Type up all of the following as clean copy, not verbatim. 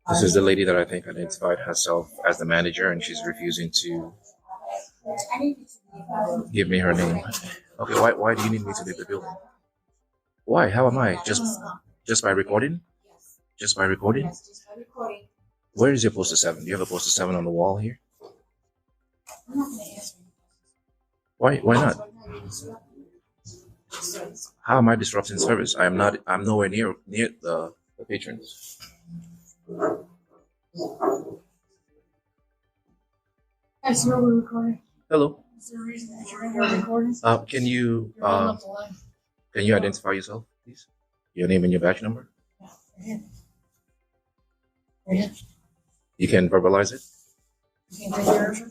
This is the lady that I think identified herself as the manager, and she's refusing to give me her name. Okay, why do you need me to leave the building? Why? How am I? Just by recording? Just by recording? Where is your poster 7? Do you have a poster 7 on the wall here? Why not? How am I disrupting service? I'm nowhere near the patrons. Yes, we're recording. Hello. Is there a reason that you're in here recording? Can you identify yourself, please? Your name and your badge number? Yeah. Right here. You can verbalize it? You can take yours.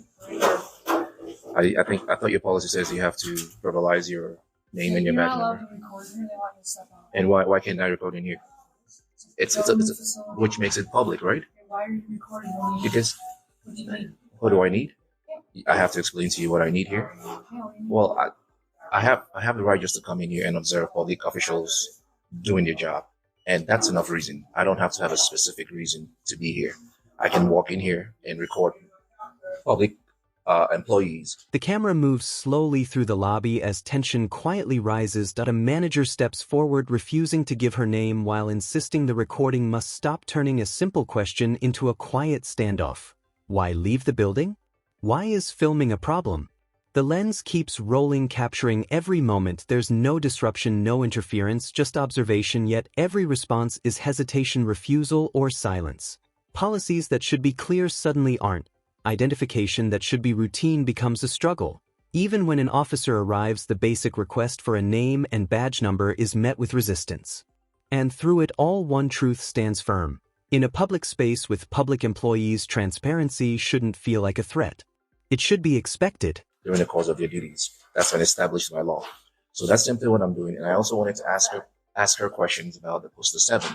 I thought your policy says you have to verbalize your name and your badge number. To record here. They want you to step out. And why can't I record in here? It's which makes it public, right? Why are you recording? Because What do you need? what do I need? I have to explain to you what I need here. Well, I have the right just to come in here and observe public officials doing their job, and that's enough reason. I don't have to have a specific reason to be here. I can walk in here and record public employees. The camera moves slowly through the lobby as tension quietly rises. A manager steps forward, refusing to give her name while insisting the recording must stop, turning a simple question into a quiet standoff. Why leave the building? Why is filming a problem? The lens keeps rolling, capturing every moment. There's no disruption, no interference, just observation, yet every response is hesitation, refusal, or silence. Policies that should be clear suddenly aren't. Identification that should be routine becomes a struggle. Even when an officer arrives, the basic request for a name and badge number is met with resistance. And through it all, one truth stands firm. In a public space with public employees, transparency shouldn't feel like a threat. It should be expected. During the course of their duties. That's been established by law. So that's simply what I'm doing. And I also wanted to ask her questions about the poster 7,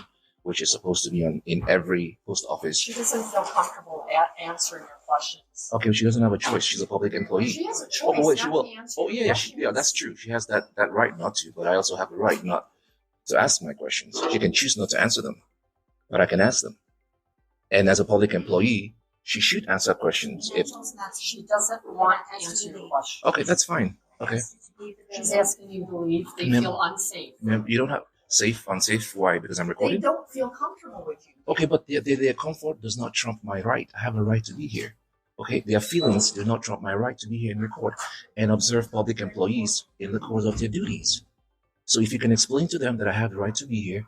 which is supposed to be in every post office. She doesn't feel comfortable answering your questions. Okay, she doesn't have a choice. She's a public employee. She has a choice. Oh, wait, she not will. to answer Oh, your yeah, questions. that's true. She has that right not to, but I also have the right not to ask my questions. She can choose not to answer them, but I can ask them. And as a public employee, she should answer questions. If She doesn't want to answer your questions. okay, that's fine. Okay, She's asking you to leave. They Ma'am. feel unsafe. ma'am, you don't have unsafe. Why? Because I'm They recording. don't feel comfortable with you. Okay, but their comfort does not trump my right. I have a right to be here. Okay, their feelings do not trump my right to be here and record and observe public employees in the course of their duties. So if you can explain to them that I have the right to be here,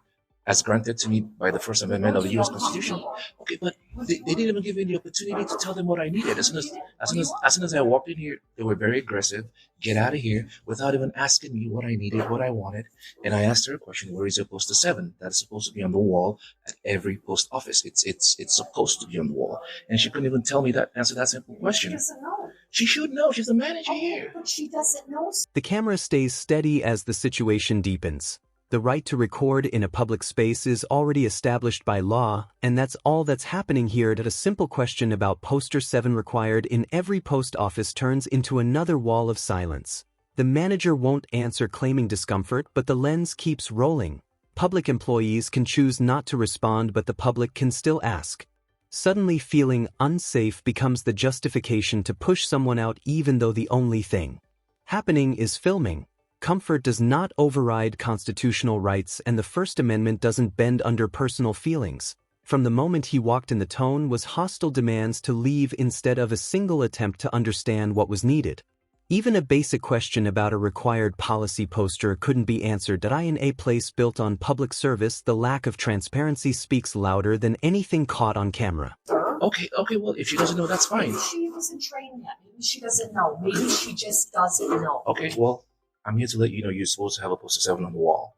as granted to me by the First Amendment of the U.S. Constitution. Okay, but they didn't even give me the opportunity to tell them what I needed. As soon as I walked in here, they were very aggressive. Get out of here, without even asking me what I needed, what I wanted. And I asked her a question: where is your poster 7? That's supposed to be on the wall at every post office. It's supposed to be on the wall, and she couldn't even tell me that. Answer that simple question. She doesn't know. She should know. She's the manager here. But she doesn't know. The camera stays steady as the situation deepens. The right to record in a public space is already established by law, and that's all that's happening here. That a simple question about poster 7 required in every post office turns into another wall of silence. The manager won't answer, claiming discomfort, but the lens keeps rolling. Public employees can choose not to respond, but the public can still ask. Suddenly, feeling unsafe becomes the justification to push someone out, even though the only thing happening is filming. Comfort does not override constitutional rights, and the First Amendment doesn't bend under personal feelings. From the moment he walked in, the tone was hostile demands to leave instead of a single attempt to understand what was needed. Even a basic question about a required policy poster couldn't be answered. In a place built on public service, the lack of transparency speaks louder than anything caught on camera. Okay, well, if she doesn't know, that's fine. Maybe she wasn't trained yet. Maybe she doesn't know. Maybe she just doesn't know. Okay, well, I'm here to let you know you're supposed to have a poster 7 on the wall.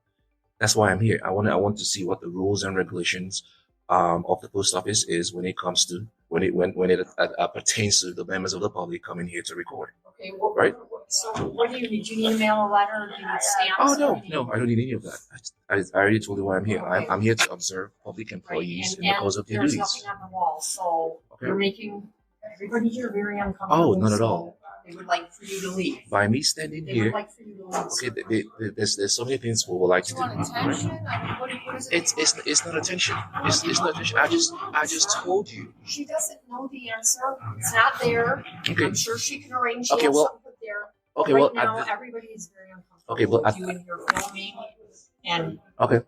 That's why I'm here. I want to see what the rules and regulations of the post office is when it comes to when it pertains to the members of the public coming here to record. Okay, right? So what do you need? Do you need to mail a letter, or do you need stamps? Oh no, I don't need any of that. I already told you why I'm here. Okay. I'm here to observe public employees in the course of their there's duties. nothing on the wall, so Okay. you're making everybody here very uncomfortable. Oh, not at all. They would like for you to leave. By me standing They here, would like for you to leave. okay, there's so many things we would like Do to you do. want attention? I mean, what is it? It's not attention. It's not attention. I just told you. She doesn't know the answer. It's not there. Okay. I'm sure she can arrange Okay, well- something put there. Okay, Right well, now, everybody is very uncomfortable Okay, well, with you and your filming, and okay.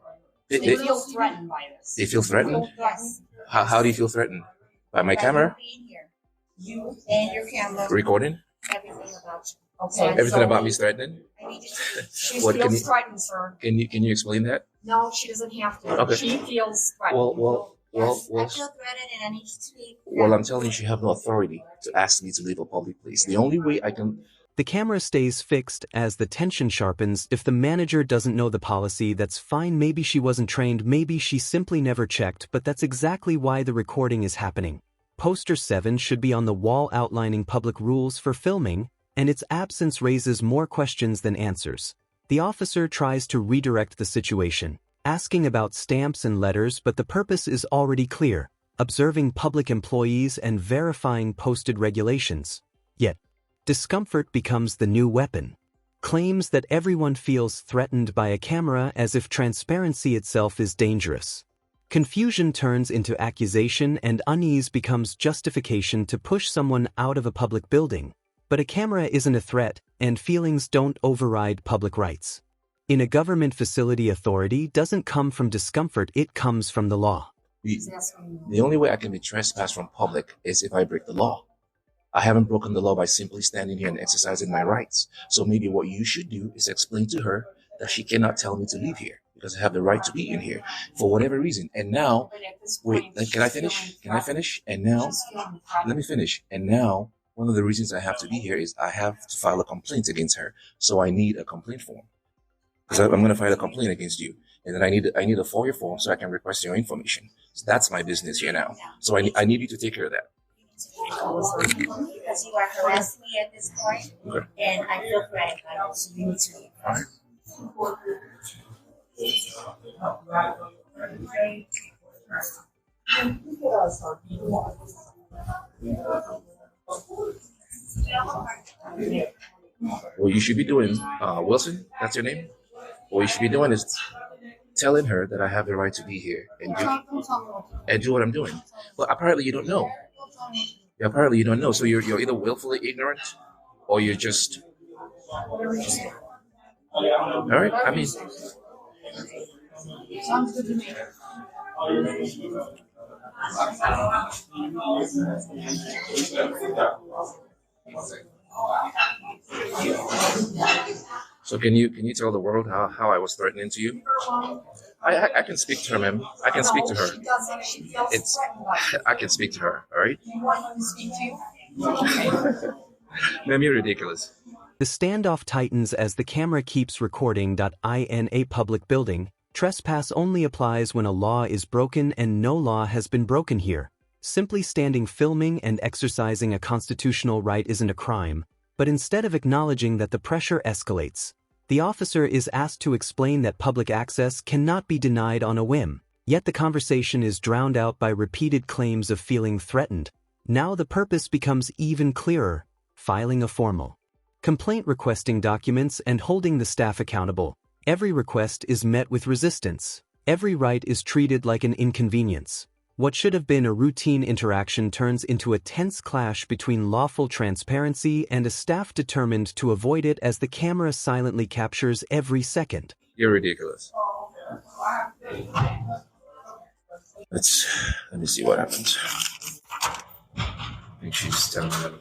they They, feel threatened by this. they feel threatened. Yes. How do you feel threatened? By my By camera you being here. You and your camera, recording? everything about you. Okay. Everything so about me is threatening. I need you to She What, can feels you- threatened, sir. Can you explain that? No, she doesn't have to. Okay. She feels threatened. Well, Yes, I well. feel threatened and I need you to leave. Well, I'm telling you, you have no authority to ask me to leave a public place. The only way I can. The camera stays fixed as the tension sharpens. If the manager doesn't know the policy, that's fine. Maybe she wasn't trained, maybe she simply never checked, but that's exactly why the recording is happening. Poster 7 should be on the wall outlining public rules for filming, and its absence raises more questions than answers. The officer tries to redirect the situation, asking about stamps and letters, but the purpose is already clear: observing public employees and verifying posted regulations. Yet, discomfort becomes the new weapon. Claims that everyone feels threatened by a camera as if transparency itself is dangerous. Confusion turns into accusation and unease becomes justification to push someone out of a public building. But a camera isn't a threat, and feelings don't override public rights. In a government facility, authority doesn't come from discomfort, it comes from the law. The only way I can be trespassed from public is if I break the law. I haven't broken the law by simply standing here and exercising my rights. So maybe what you should do is explain to her that she cannot tell me to leave here because I have the right to be in here for whatever reason. And now, But at this wait, point, can I she's finish? feeling Can I threatened. finish? And now, She's feeling threatened. let me finish. And now, one of the reasons I have to be here is I have to file a complaint against her. So I need a complaint form because I'm going to file a complaint against you. And then I need a FOIA form so I can request your information. So that's my business here now. So I need you to take care of that. Because you are harassing me at this point, Okay. and I feel threatened by you, so you need to leave. All right. What you should be doing, Wilson, that's your name? What you should be doing is telling her that I have the right to be here and do what I'm doing. Well, apparently you don't know. Yeah, apparently you don't know. So you're either willfully ignorant or you're just. All right. I mean, Sounds good to me. so can you tell the world how I was threatening to you? I can speak to her, ma'am. I can speak to her. She doesn't. She feels It's- threatened by you. I can speak to her. All right. You want him to speak to you? Ma'am, you're ridiculous. The standoff tightens as the camera keeps recording. In a public building, trespass only applies when a law is broken, and no law has been broken here. Simply standing, filming, and exercising a constitutional right isn't a crime, but instead of acknowledging that, the pressure escalates. The officer is asked to explain that public access cannot be denied on a whim, yet the conversation is drowned out by repeated claims of feeling threatened. Now the purpose becomes even clearer: filing a formal complaint, requesting documents, and holding the staff accountable. Every request is met with resistance. Every right is treated like an inconvenience. What should have been a routine interaction turns into a tense clash between lawful transparency and a staff determined to avoid it as the camera silently captures every second. You're ridiculous. Let me see what happens. I think she's telling me.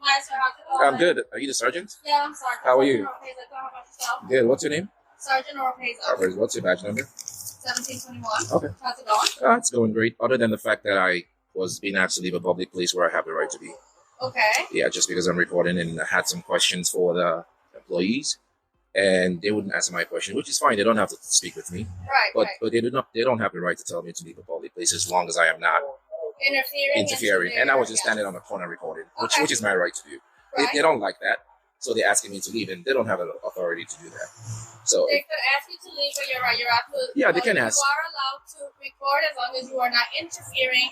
Hi, sir. How's it going? I'm good. Are you the sergeant? Yeah, I'm Sergeant. How are you? Sergeant Orpeza. How about yourself? Good. What's your name? Sergeant Orpeza. What's your badge number? 1721. Okay. How's it going? It's going great. Other than the fact that I was being asked to leave a public place where I have the right to be. Okay. Yeah, just because I'm recording and I had some questions for the employees, and they wouldn't answer my question, which is fine. They don't have to speak with me, Right. but they don't have the right to tell me to leave a public place as long as I am not Interfering. interfering. And I was just yeah. standing on the corner recording, Okay. which is my right to do. Right. They don't like that. So they're asking me to leave, and they don't have an authority to do that. So They could ask you to leave, but you're right. You're absolutely yeah, they can ask. You are allowed to record as long as you are not interfering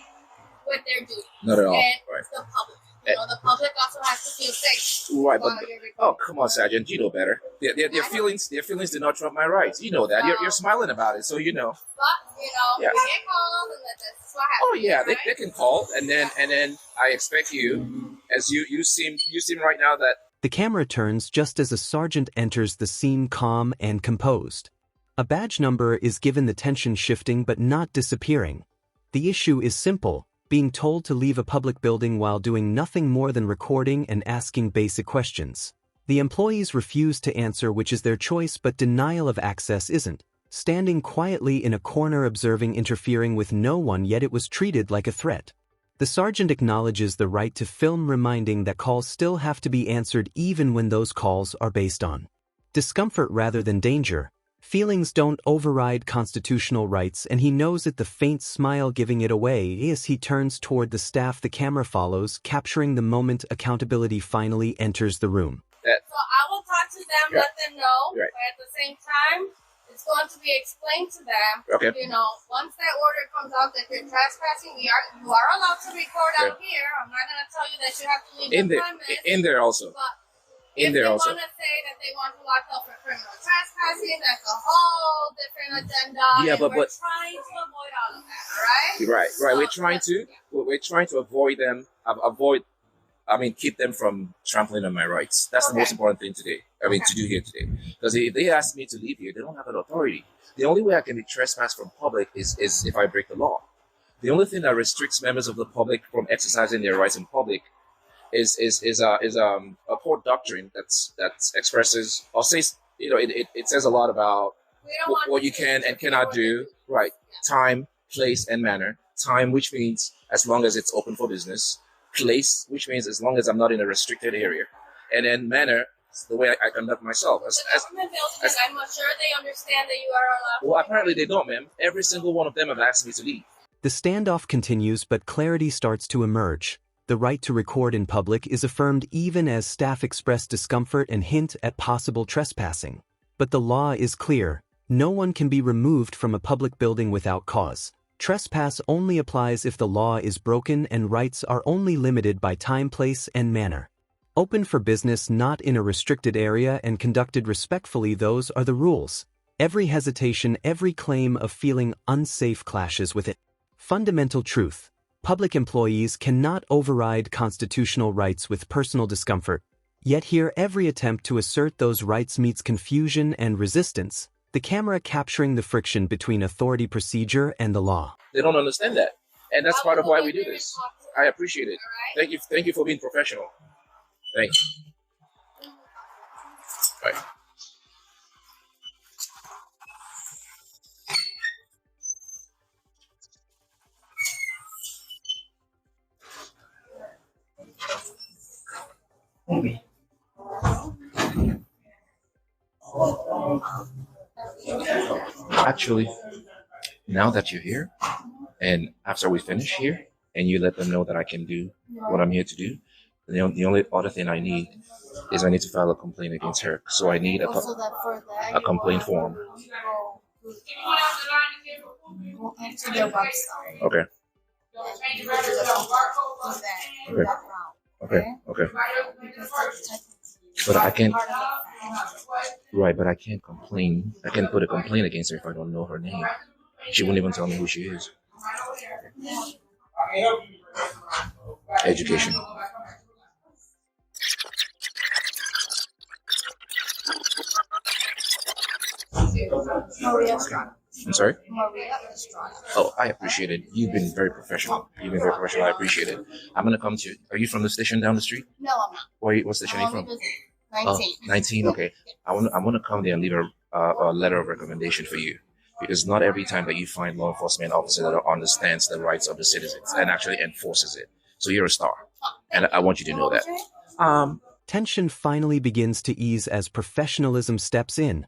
with their duty. Not at all. And Right. the public. You know, the public also has to feel safe. Right, but while you're recording. oh, come on, Sergeant, you know better. Their feelings do not trump my rights. You know that. You're smiling about it, so you know. But you know, Yeah. we get calls, and that's what happens. Oh yeah, right? they can call, and then I expect you, as you seem right now that. The camera turns just as a sergeant enters the scene calm and composed. A badge number is given, the tension shifting but not disappearing. The issue is simple: being told to leave a public building while doing nothing more than recording and asking basic questions. The employees refuse to answer, which is their choice, but denial of access isn't. Standing quietly in a corner observing, interfering with no one, yet it was treated like a threat. The sergeant acknowledges the right to film, reminding that calls still have to be answered even when those calls are based on discomfort rather than danger. Feelings don't override constitutional rights, and he knows it, the faint smile giving it away as he turns toward the staff. The camera follows, capturing the moment. Accountability finally enters the room. So I will talk to them, Yeah. let them know, Right. but at the same time, it's going to be explained to them. Okay. You know, once that order comes out that you're trespassing, you are allowed to record out here. I'm not going to tell you that you have to leave In the there, premise. in there also. But In if there they also. want to say that they want to lock up for criminal trespassing, that's a whole different agenda. Yeah, and but- we're trying to avoid all of that, right? Right. So, We're trying to avoid them. Keep them from trampling on my rights. That's the Okay. most important thing today. To do here today. Because if they ask me to leave here, they don't have an authority. The only way I can be trespassed from public is if I break the law. The only thing that restricts members of the public from exercising their rights in public is a court doctrine that expresses or says, it says a lot about we don't want what to you can see and cannot what do. they Right. Time, place, and manner. Time, which means as long as it's open for business. Place, which means as long as I'm not in a restricted area. And then manner, the way I conduct myself. The government building, I'm sure they understand that you are allowed. Well, apparently they don't, ma'am. Every single one of them have asked me to leave. The standoff continues, but clarity starts to emerge. The right to record in public is affirmed even as staff express discomfort and hint at possible trespassing. But the law is clear: no one can be removed from a public building without cause. Trespass only applies if the law is broken, and rights are only limited by time, place, and manner. Open for business, not in a restricted area, and conducted respectfully, those are the rules. Every hesitation, every claim of feeling unsafe clashes with it. Fundamental truth: public employees cannot override constitutional rights with personal discomfort. Yet here, every attempt to assert those rights meets confusion and resistance, the camera capturing the friction between authority, procedure, and the law. They don't understand that. And that's part of why we do this. I appreciate it. Thank you for being professional. Thanks. Bye. Actually, now that you're here, and after we finish here, and you let them know that I can do what I'm here to do, the only other thing I need is I need to file a complaint against her. So I need a complaint form. Go into their website. Okay. Okay. But I can't. Right, but I can't complain. I can't put a complaint against her if I don't know her name. She won't even tell me who she is. Education. Maria Estrada. I'm sorry? Maria Estrada. Oh, I appreciate it. You've been very professional. I appreciate it. I'm going to come to you. Are you from the station down the street? No, I'm not. What station are you from? 19. 19. Okay. I'm gonna come there and leave a letter of recommendation for you, because not every time that you find law enforcement officer that understands the rights of the citizens and actually enforces it. So you're a star, and I want you to know that. Tension finally begins to ease as professionalism steps in.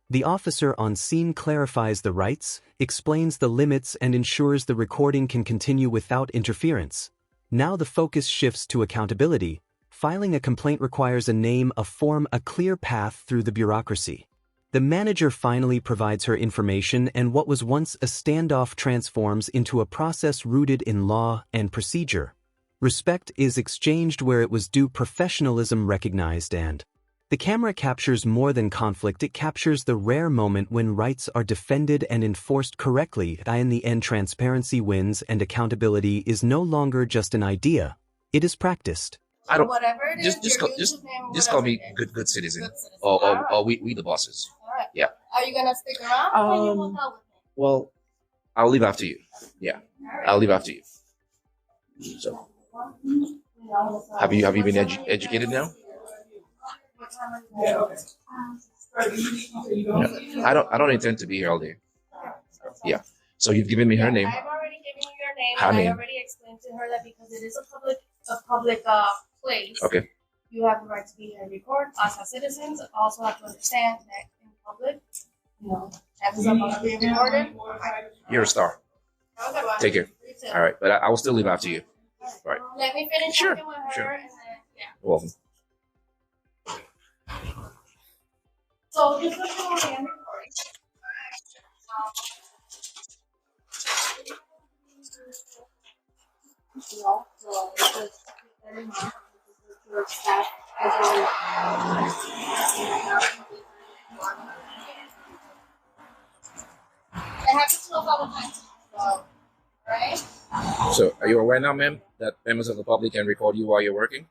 The officer on scene clarifies the rights, explains the limits, and ensures the recording can continue without interference. Now the focus shifts to accountability. filing a complaint requires a name, a form, a clear path through the bureaucracy. The manager finally provides her information, and what was once a standoff transforms into a process rooted in law and procedure. Respect is exchanged where it was due, professionalism recognized, and the camera captures more than conflict. It captures the rare moment when rights are defended and enforced correctly. In the end, transparency wins, and accountability is no longer just an idea. It is practiced. I don't. Whatever it is, Just your call, username, just call me whatever it is. good citizen, Good citizen. or Alright. we the bosses. Alright. Yeah. Are you gonna stick around? Or you will go with me? Well, I'll leave after you. Yeah, Alright. I'll leave after you. So, have you been educated now? What time are you going? Yeah. I don't intend to be here all day. Yeah. So you've given me her name. I've already given you your name, Her and name. I already explained to her that because it is a public place. Okay. You have the right to be here and record. Us as citizens also have to understand that in public, chances are going to be recorded. You're a star. Have a good one. Take care. You too. All right, but I will still leave after you. Right. Let me finish Sure, talking with her, sure. and then You're welcome. So this is what I am recording. So this is very much your staff as it happens to us all the time. So, right? So, are you aware now, ma'am, that members of the public can record you while you're working?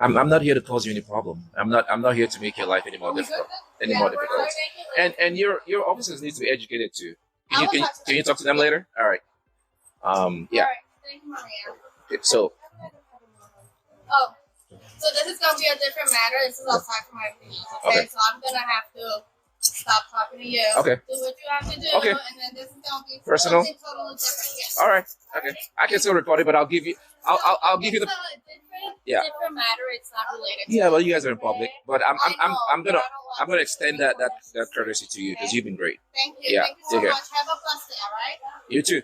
I'm not here to cause you any problem. I'm not here to make your life any more difficult. Difficult. And your officers need to be educated too. Can you talk to them later? All right. Yeah. All right. Thank you, Maria. Okay, so Oh, so this is gonna be a different matter. This is outside from my opinions, okay? Okay. So I'm gonna have to stop talking to you. Okay. Do what you have to do. Okay. And then this is gonna be Personal? something totally different. Yes. all right. Okay. I can still record it, but I'll give you the It's a different, Yeah. different matter. It's not related. Yeah, to well, it, you guys are in public, okay? but I'm I know, I'm gonna extend that courtesy to you because you've been great. Thank you. Yeah, Thank you so take care. much. Have a blessed day. All right. You too.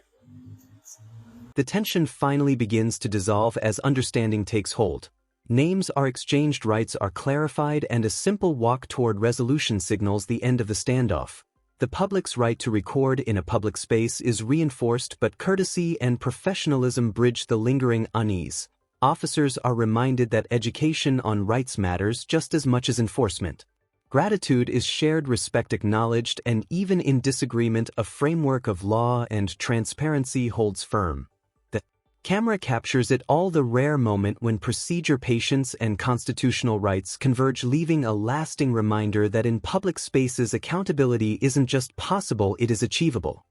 The tension finally begins to dissolve as understanding takes hold. Names are exchanged, rights are clarified, and a simple walk toward resolution signals the end of the standoff. The public's right to record in a public space is reinforced, but courtesy and professionalism bridge the lingering unease. Officers are reminded that education on rights matters just as much as enforcement. Gratitude is shared, respect acknowledged, and even in disagreement, a framework of law and transparency holds firm. The camera captures it all, the rare moment when procedure, patience, and constitutional rights converge, leaving a lasting reminder that in public spaces accountability isn't just possible, it is achievable.